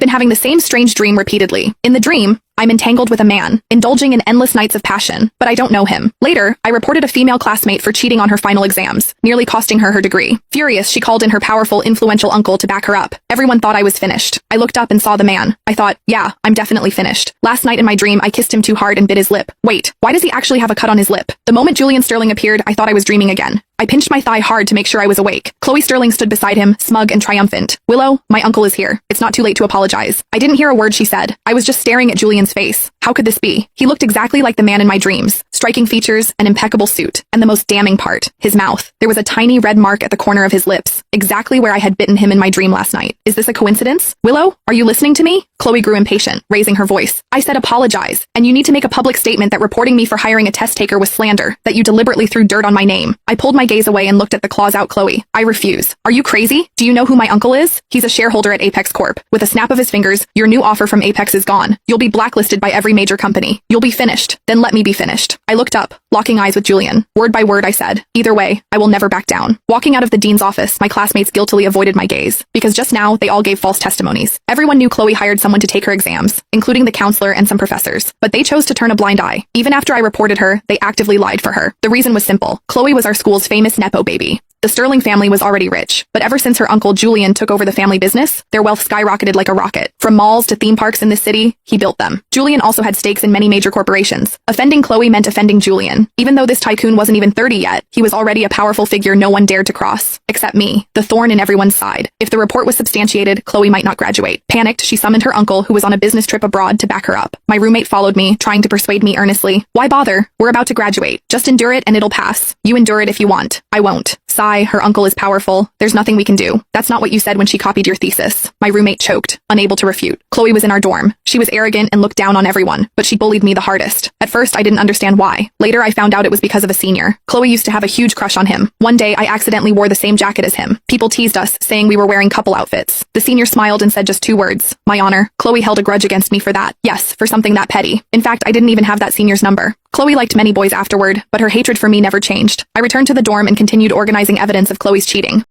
Been having the same strange dream repeatedly. In the dream, I'm entangled with a man, indulging in endless nights of passion, but I don't know him. Later, I reported a female classmate for cheating on her final exams, nearly costing her her degree. Furious, she called in her powerful, influential uncle to back her up. Everyone thought I was finished. I looked up and saw the man. I thought, yeah, I'm definitely finished. Last night in my dream, I kissed him too hard and bit his lip. Wait, why does he actually have a cut on his lip? The moment Julian Sterling appeared, I thought I was dreaming again. I pinched my thigh hard to make sure I was awake. Chloe Sterling stood beside him, smug and triumphant. Willow, my uncle is here. It's not too late to apologize. I didn't hear a word she said. I was just staring at Julian's face. How could this be? He looked exactly like the man in my dreams. Striking features, an impeccable suit, and the most damning part, his mouth. There was a tiny red mark at the corner of his lips, exactly where I had bitten him in my dream last night. Is this a coincidence? Willow, are you listening to me? Chloe grew impatient, raising her voice. I said apologize, and you need to make a public statement that reporting me for hiring a test taker was slander, that you deliberately threw dirt on my name. I pulled my gaze away and looked at the claws out Chloe. I refuse. Are you crazy? Do you know who my uncle is? He's a shareholder at Apex Corp. With a snap of his fingers, your new offer from Apex is gone. You'll be blacklisted by every major company. You'll be finished. Then let me be finished. I looked up, locking eyes with Julian. Word by word I said, either way, I will never back down. Walking out of the dean's office, my classmates guiltily avoided my gaze, because just now they all gave false testimonies. Everyone knew Chloe hired someone to take her exams, including the counselor and some professors, but they chose to turn a blind eye. Even after I reported her, they actively lied for her. The reason was simple. Chloe was our school's famous Nepo baby. The Sterling family was already rich, but ever since her uncle Julian took over the family business, their wealth skyrocketed like a rocket. From malls to theme parks in the city, he built them. Julian also had stakes in many major corporations. Offending Chloe meant offending Julian. Even though this tycoon wasn't even 30 yet, he was already a powerful figure no one dared to cross. Except me, the thorn in everyone's side. If the report was substantiated, Chloe might not graduate. Panicked, she summoned her uncle, who was on a business trip abroad, to back her up. My roommate followed me, trying to persuade me earnestly. Why bother? We're about to graduate. Just endure it and it'll pass. You endure it if you want. I won't. Sigh, her uncle is powerful. There's nothing we can do. That's not what you said when she copied your thesis. My roommate choked, unable to refute. Chloe was in our dorm. She was arrogant and looked down on everyone, but she bullied me the hardest. At first, I didn't understand why. Later, I found out it was because of a senior. Chloe used to have a huge crush on him. One day, I accidentally wore the same jacket as him. People teased us, saying we were wearing couple outfits. The senior smiled and said just 2 words. My honor. Chloe held a grudge against me for that. Yes, for something that petty. In fact, I didn't even have that senior's number. Chloe liked many boys afterward, but her hatred for me never changed. I returned to the dorm and continued organizing evidence of Chloe's cheating.